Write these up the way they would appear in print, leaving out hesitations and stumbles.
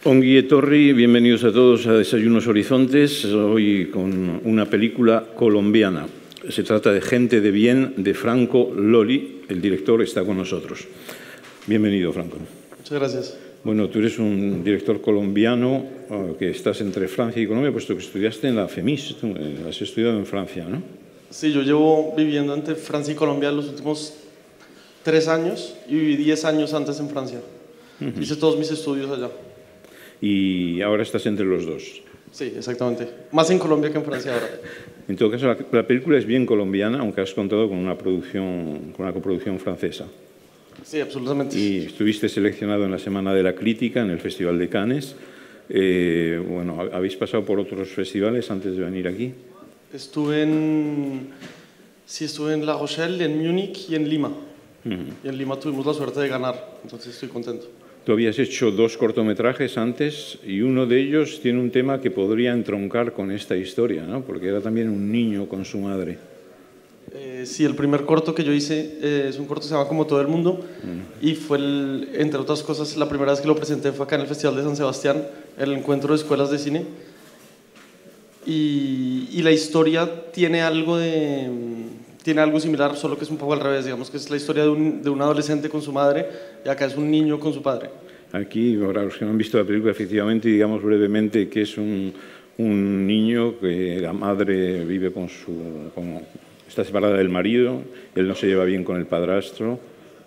Ongi etorri, bienvenidos a todos a Desayunos Horizontes, hoy con una película colombiana. Se trata de Gente de Bien, de Franco Loli. El director está con nosotros. Bienvenido, Franco. Muchas gracias. Bueno, tú eres un director colombiano que estás entre Francia y Colombia, puesto que estudiaste en la FEMIS, tú has estudiado en Francia, ¿no? Sí, yo llevo viviendo entre Francia y Colombia los últimos 3 años y viví 10 años antes en Francia. Hice todos mis estudios allá. Y ahora estás entre los dos. Sí, exactamente. Más en Colombia que en Francia ahora. En todo caso, la película es bien colombiana, aunque has contado con una coproducción francesa. Sí, absolutamente. Y estuviste seleccionado en la Semana de la Crítica en el Festival de Cannes. Bueno, ¿habéis pasado por otros festivales antes de venir aquí? Estuve en La Rochelle, en Múnich y en Lima. Y en Lima tuvimos la suerte de ganar, entonces estoy contento. Tú habías hecho 2 cortometrajes antes y uno de ellos tiene un tema que podría entroncar con esta historia, ¿no? Porque era también un niño con su madre. Sí, el primer corto que yo hice es un corto que se llama Como todo el mundo y fue, entre otras cosas, la primera vez que lo presenté fue acá en el Festival de San Sebastián, el encuentro de escuelas de cine. Y la historia tiene algo similar, solo que es un poco al revés, digamos que es la historia de un adolescente con su madre y acá es un niño con su padre. Aquí, para los que no han visto la película, efectivamente, digamos brevemente que es un niño que la madre vive está separada del marido, él no se lleva bien con el padrastro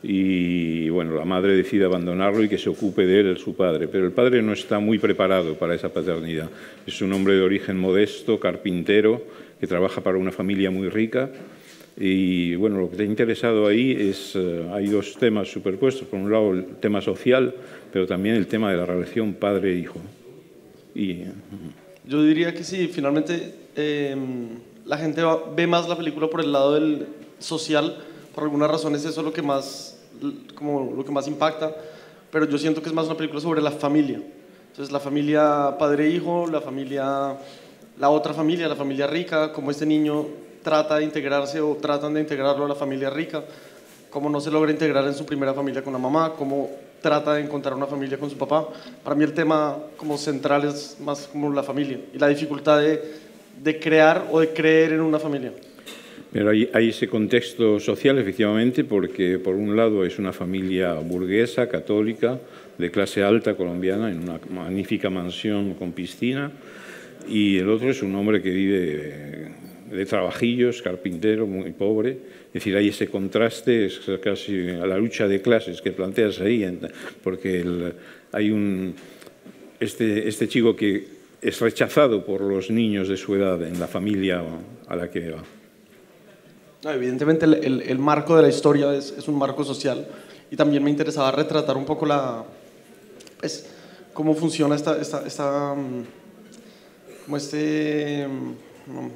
y bueno, la madre decide abandonarlo y que se ocupe de él su padre, pero el padre no está muy preparado para esa paternidad. Es un hombre de origen modesto, carpintero, que trabaja para una familia muy rica. Y bueno, lo que te ha interesado ahí hay 2 temas superpuestos. Por un lado, el tema social, pero también el tema de la relación padre-hijo. Yo diría que sí, finalmente la gente ve más la película por el lado del social, por algunas razones eso es lo que más impacta, pero yo siento que es más una película sobre la familia. Entonces la familia padre-hijo, la otra familia, la familia rica, cómo este niño trata de integrarse o tratan de integrarlo a la familia rica, cómo no se logra integrar en su primera familia con la mamá, cómo trata de encontrar una familia con su papá. Para mí el tema como central es más como la familia y la dificultad de crear o de creer en una familia. Pero hay ese contexto social, efectivamente, porque por un lado es una familia burguesa, católica, de clase alta colombiana, en una magnífica mansión con piscina, y el otro es un hombre que vive de trabajillos, carpintero, muy pobre. Es decir, hay ese contraste, es casi a la lucha de clases que planteas ahí, porque hay este chico que es rechazado por los niños de su edad en la familia a la que va. No, evidentemente el marco de la historia es un marco social y también me interesaba retratar un poco cómo funciona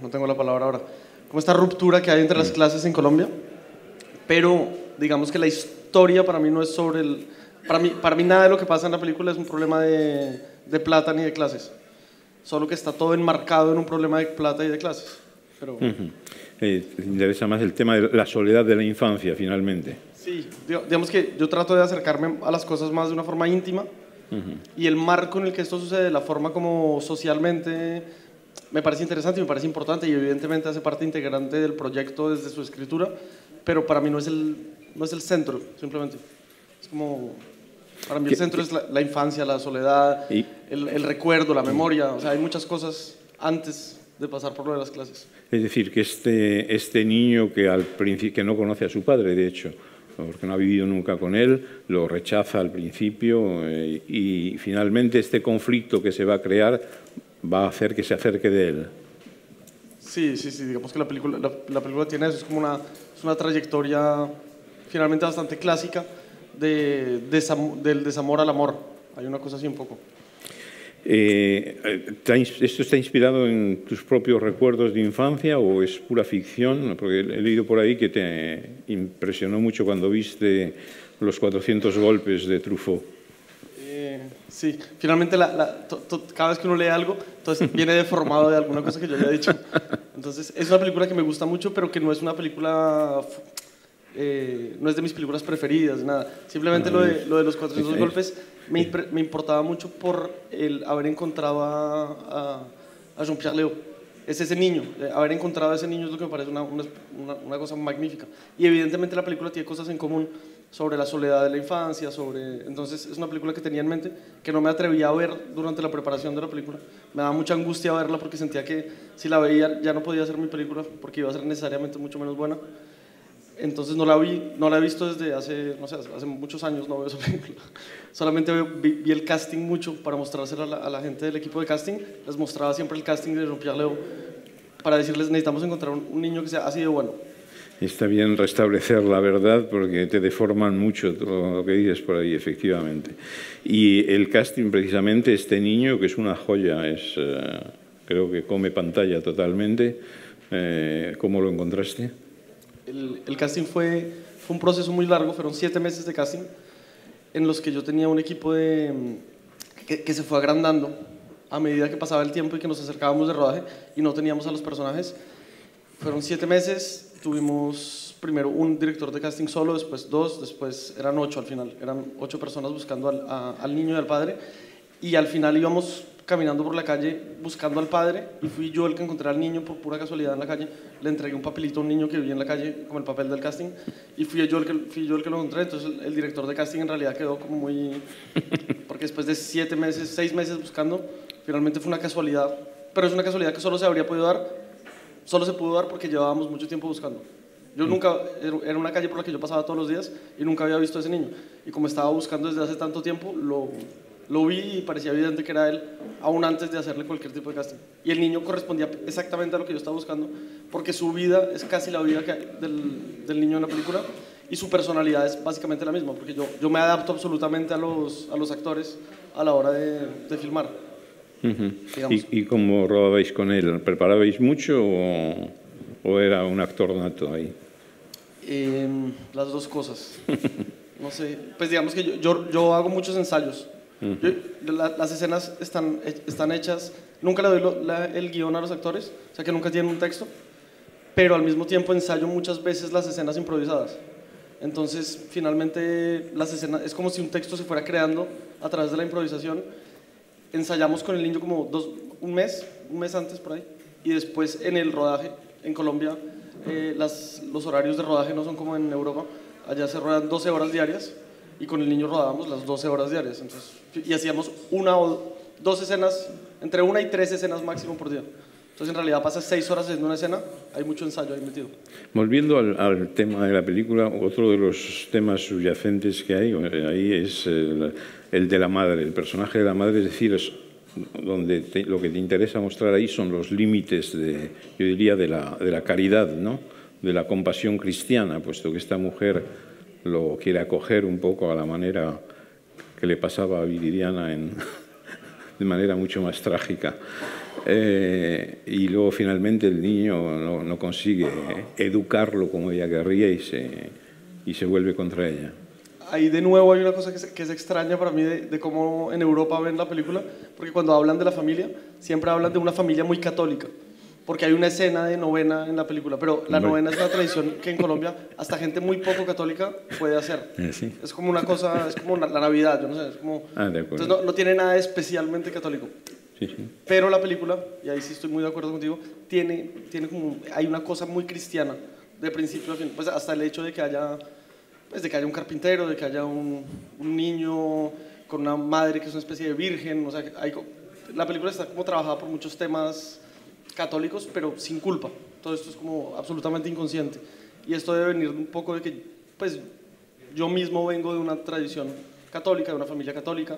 no tengo la palabra ahora, como esta ruptura que hay entre las clases en Colombia, pero digamos que la historia para mí no es sobre para mí nada de lo que pasa en la película es un problema de plata ni de clases, solo que está todo enmarcado en un problema de plata y de clases. Pero te interesa más el tema de la soledad de la infancia, finalmente. Sí, digamos que yo trato de acercarme a las cosas más de una forma íntima y el marco en el que esto sucede, la forma como socialmente me parece interesante y me parece importante y evidentemente hace parte integrante del proyecto desde su escritura, pero para mí no es el centro, simplemente. Es como, para mí el centro es la infancia, la soledad, el recuerdo, la memoria, o sea, hay muchas cosas antes de pasar por lo de las clases. Es decir, que este niño que no conoce a su padre, de hecho, porque no ha vivido nunca con él, lo rechaza al principio y finalmente este conflicto que se va a crear va a hacer que se acerque de él. Sí, digamos que la película tiene eso, es una trayectoria finalmente bastante clásica del desamor al amor, hay una cosa así un poco. ¿Esto está inspirado en tus propios recuerdos de infancia o es pura ficción? Porque he leído por ahí que te impresionó mucho cuando viste los 400 golpes de Truffaut. Sí, finalmente cada vez que uno lee algo, entonces viene deformado de alguna cosa que yo había dicho. Entonces es una película que me gusta mucho, pero que no es una película, no es de mis películas preferidas, nada. Simplemente lo de los 400 golpes me importaba mucho por el haber encontrado a Jean-Pierre Léaud. Es ese niño, haber encontrado a ese niño es lo que me parece una cosa magnífica. Y evidentemente la película tiene cosas en común sobre la soledad de la infancia, entonces es una película que tenía en mente, que no me atrevía a ver durante la preparación de la película. Me daba mucha angustia verla porque sentía que si la veía ya no podía ser mi película porque iba a ser necesariamente mucho menos buena. Entonces no la he visto desde hace, no sé, hace muchos años no veo esa película. Solamente vi el casting mucho para mostrársela a la gente del equipo de casting. Les mostraba siempre el casting de Jean-Pierre Léaud para decirles, necesitamos encontrar un niño que sea así de bueno. Está bien restablecer la verdad porque te deforman mucho todo lo que dices por ahí, efectivamente. Y el casting, precisamente, este niño, que es una joya, creo que come pantalla totalmente. ¿Cómo lo encontraste? El casting fue un proceso muy largo, fueron 7 meses de casting en los que yo tenía un equipo que se fue agrandando a medida que pasaba el tiempo y que nos acercábamos de rodaje y no teníamos a los personajes. Fueron 7 meses, tuvimos primero un director de casting solo, después 2, después eran 8 al final, eran 8 personas buscando al niño y al padre, y al final íbamos caminando por la calle buscando al padre y fui yo el que encontré al niño por pura casualidad en la calle. Le entregué un papelito a un niño que vivía en la calle como el papel del casting y fui yo el que lo encontré. Entonces el director de casting en realidad quedó como muy... porque después de 7 meses, 6 meses buscando, finalmente fue una casualidad, pero es una casualidad que solo se pudo dar porque llevábamos mucho tiempo buscando. Yo nunca, era una calle por la que yo pasaba todos los días y nunca había visto a ese niño, y como estaba buscando desde hace tanto tiempo, lo vi y parecía evidente que era él, aún antes de hacerle cualquier tipo de casting. Y el niño correspondía exactamente a lo que yo estaba buscando, porque su vida es casi la vida del niño en la película, y su personalidad es básicamente la misma, porque yo me adapto absolutamente a los actores a la hora de filmar. ¿Y cómo rodabais con él? ¿Preparabais mucho o era un actor nato ahí? Las dos cosas. No sé, pues digamos que yo hago muchos ensayos. Las escenas están hechas, nunca le doy el guión a los actores, o sea que nunca tienen un texto, pero al mismo tiempo ensayo muchas veces las escenas improvisadas. Entonces finalmente las escenas es como si un texto se fuera creando a través de la improvisación. Ensayamos con el niño como un mes antes por ahí, y después en el rodaje en Colombia los horarios de rodaje no son como en Europa, allá se ruedan 12 horas diarias y con el niño rodábamos las 12 horas diarias. Entonces, y hacíamos 1 o 2 escenas, entre 1 y 3 escenas máximo por día. Entonces en realidad pasas 6 horas haciendo una escena, hay mucho ensayo ahí metido. Volviendo al tema de la película, otro de los temas subyacentes que hay ahí es el de la madre, el personaje de la madre, es decir, donde lo que te interesa mostrar ahí son los límites, yo diría, de la caridad, ¿no? De la compasión cristiana, puesto que esta mujer lo quiere acoger un poco a la manera que le pasaba a Viridiana de manera mucho más trágica. Y luego finalmente el niño no consigue educarlo como ella querría y se vuelve contra ella. Ahí de nuevo hay una cosa que es extraña para mí de cómo en Europa ven la película, porque cuando hablan de la familia, siempre hablan de una familia muy católica, porque hay una escena de novena en la película, pero la novena es una tradición que en Colombia hasta gente muy poco católica puede hacer. ¿Sí? Es como una cosa, es como la Navidad, yo no sé, es como... entonces no tiene nada especialmente católico. Sí, sí. Pero la película, y ahí sí estoy muy de acuerdo contigo, hay una cosa muy cristiana de principio a fin, pues hasta el hecho de que haya un carpintero, de que haya un niño con una madre que es una especie de virgen, o sea, la película está como trabajada por muchos temas católicos, pero sin culpa. Todo esto es como absolutamente inconsciente, y esto debe venir un poco de que, pues, yo mismo vengo de una tradición católica, de una familia católica.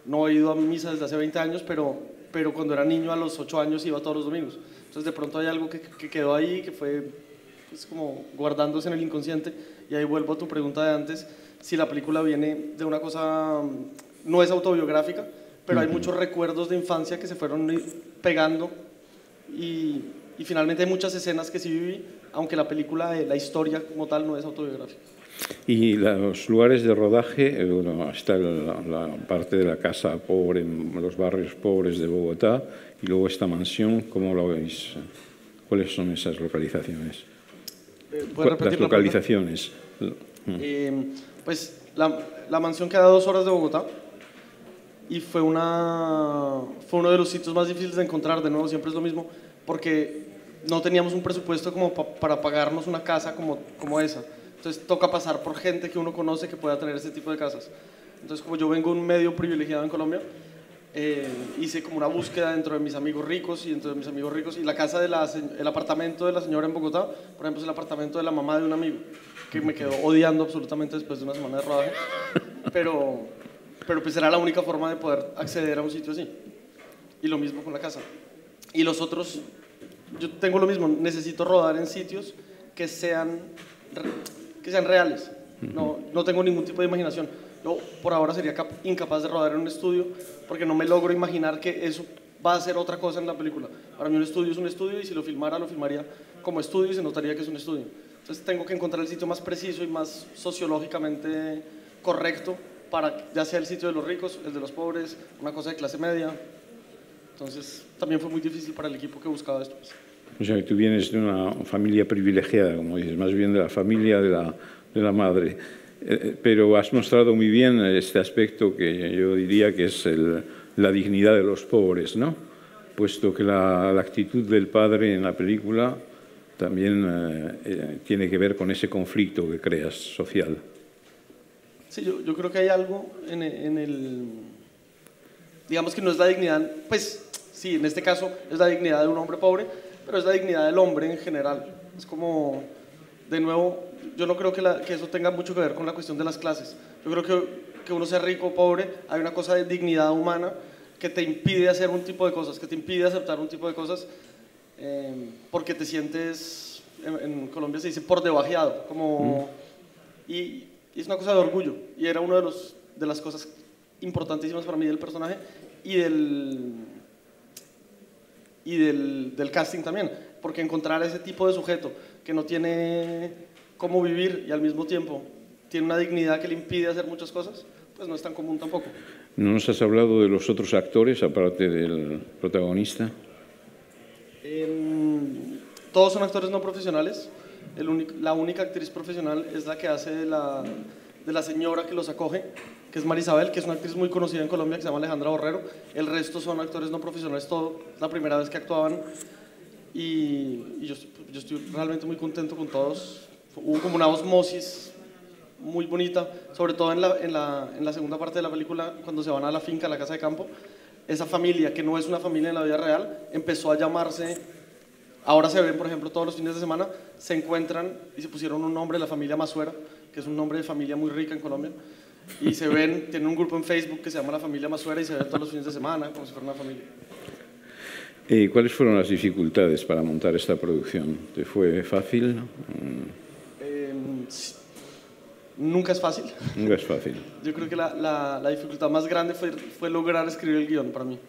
No he ido a misa desde hace 20 años, pero cuando era niño a los 8 años iba todos los domingos. Entonces de pronto hay algo que quedó ahí, que fue pues, como guardándose en el inconsciente. Y ahí vuelvo a tu pregunta de antes, si la película viene de una cosa, no es autobiográfica, pero hay muchos recuerdos de infancia que se fueron pegando y finalmente hay muchas escenas que sí viví, aunque la película, la historia como tal no es autobiográfica. Y los lugares de rodaje, bueno, está la parte de la casa pobre en los barrios pobres de Bogotá, y luego esta mansión, ¿cómo lo veis? ¿Cuáles son esas localizaciones? Las localizaciones. Pues la mansión queda a 2 horas de Bogotá. y fue uno de los sitios más difíciles de encontrar. De nuevo, siempre es lo mismo, porque no teníamos un presupuesto como para pagarnos una casa como esa. Entonces toca pasar por gente que uno conoce que pueda tener ese tipo de casas. Entonces, como yo vengo de un medio privilegiado en Colombia, hice como una búsqueda dentro de mis amigos ricos, y la casa el apartamento de la señora en Bogotá, por ejemplo, es el apartamento de la mamá de un amigo, que me quedó odiando absolutamente después de una semana de rodaje, pero pues era la única forma de poder acceder a un sitio así. Y lo mismo con la casa. Y los otros, yo tengo lo mismo, necesito rodar en sitios que sean reales. No tengo ningún tipo de imaginación. Yo por ahora sería incapaz de rodar en un estudio porque no me logro imaginar que eso va a ser otra cosa en la película. Para mí un estudio es un estudio, y si lo filmaría como estudio y se notaría que es un estudio. Entonces tengo que encontrar el sitio más preciso y más sociológicamente correcto para, ya sea el sitio de los ricos, el de los pobres, una cosa de clase media. Entonces también fue muy difícil para el equipo que buscaba esto. O sea, que tú vienes de una familia privilegiada, como dices, más bien de la familia de la madre. Pero has mostrado muy bien este aspecto que yo diría que es la dignidad de los pobres, ¿no? Puesto que la actitud del padre en la película también tiene que ver con ese conflicto que creas social. Sí, yo creo que hay algo en el... Digamos que no es la dignidad, pues sí, en este caso es la dignidad de un hombre pobre, pero es la dignidad del hombre en general. Es como, de nuevo, yo no creo que eso tenga mucho que ver con la cuestión de las clases. Yo creo que uno sea rico o pobre, hay una cosa de dignidad humana que te impide hacer un tipo de cosas, que te impide aceptar un tipo de cosas, porque te sientes, en Colombia se dice por debajeado, como, y es una cosa de orgullo, y era una de las cosas importantísimas para mí del personaje y del casting también, porque encontrar ese tipo de sujeto que no tiene cómo vivir y al mismo tiempo tiene una dignidad que le impide hacer muchas cosas, pues no es tan común tampoco. ¿No nos has hablado de los otros actores, aparte del protagonista? Todos son actores no profesionales. La única actriz profesional es la que hace de la señora que los acoge, que es Marisabel, que es una actriz muy conocida en Colombia, que se llama Alejandra Borrero. El resto son actores no profesionales, todo, la primera vez que actuaban, y yo estoy realmente muy contento con todos. Hubo como una osmosis muy bonita, sobre todo en la segunda parte de la película, cuando se van a la finca, a la casa de campo. Esa familia, que no es una familia en la vida real, empezó a llamarse, ahora se ven, por ejemplo, todos los fines de semana, se encuentran y se pusieron un nombre, la familia Masuera, que es un nombre de familia muy rica en Colombia, y se ven, tienen un grupo en Facebook que se llama La Familia Masuera, y se ven todos los fines de semana como si fuera una familia. ¿Cuáles fueron las dificultades para montar esta producción? ¿Te fue fácil? Nunca es fácil. Nunca es fácil. Yo creo que la dificultad más grande fue lograr escribir el guión para mí.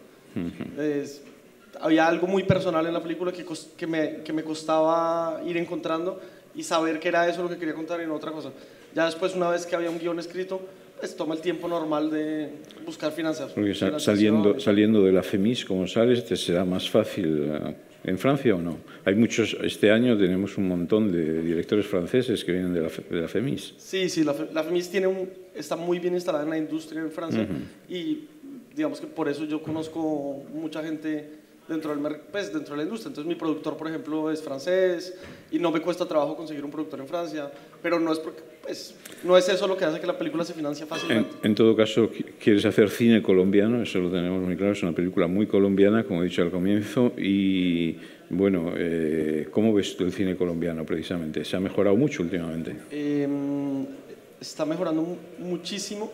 Había algo muy personal en la película que me costaba ir encontrando y saber que era eso lo que quería contar y no otra cosa. Ya después, una vez que había un guión escrito, pues toma el tiempo normal de buscar finanzas. Porque saliendo de la FEMIS, como sales, ¿te será más fácil en Francia o no? Hay muchos, este año tenemos un montón de directores franceses que vienen de la FEMIS. Sí, la FEMIS está muy bien instalada en la industria en Francia, y digamos que por eso yo conozco mucha gente dentro de la industria. Entonces mi productor, por ejemplo, es francés y no me cuesta trabajo conseguir un productor en Francia, pero no es porque, no es eso lo que hace que la película se financie fácilmente. En todo caso, quieres hacer cine colombiano, eso lo tenemos muy claro, es una película muy colombiana, como he dicho al comienzo, y bueno, ¿cómo ves tú el cine colombiano precisamente? ¿Se ha mejorado mucho últimamente? Está mejorando muchísimo.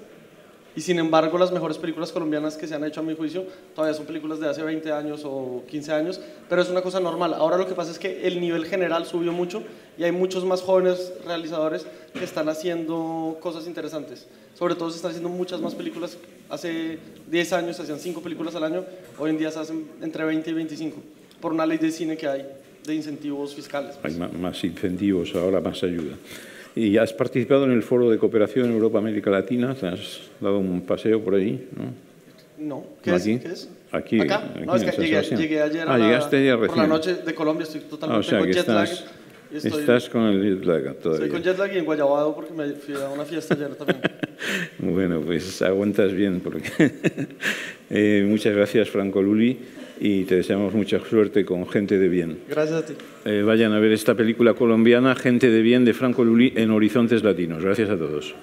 Y sin embargo, las mejores películas colombianas que se han hecho, a mi juicio, todavía son películas de hace 20 años o 15 años, pero es una cosa normal. Ahora lo que pasa es que el nivel general subió mucho y hay muchos más jóvenes realizadores que están haciendo cosas interesantes. Sobre todo se están haciendo muchas más películas. Hace 10 años se hacían 5 películas al año, hoy en día se hacen entre 20 y 25, por una ley de cine que hay, de incentivos fiscales. Hay más incentivos ahora, más ayuda. Y has participado en el Foro de Cooperación Europa-América Latina, te has dado un paseo por ahí, ¿no? No, ¿qué es? Aquí. ¿Acá? No, es que llegué ayer llegaste ayer por la noche de Colombia, estoy totalmente con jet lag. Y estoy, Estás con el jet lag todavía. estoy con jet lag y en Guayabado porque me fui a una fiesta ayer también. Bueno, pues aguantas bien. Porque muchas gracias, Franco Luli, y te deseamos mucha suerte con Gente de Bien. Gracias a ti. Vayan a ver esta película colombiana, Gente de Bien, de Franco Luli, en Horizontes Latinos. Gracias a todos.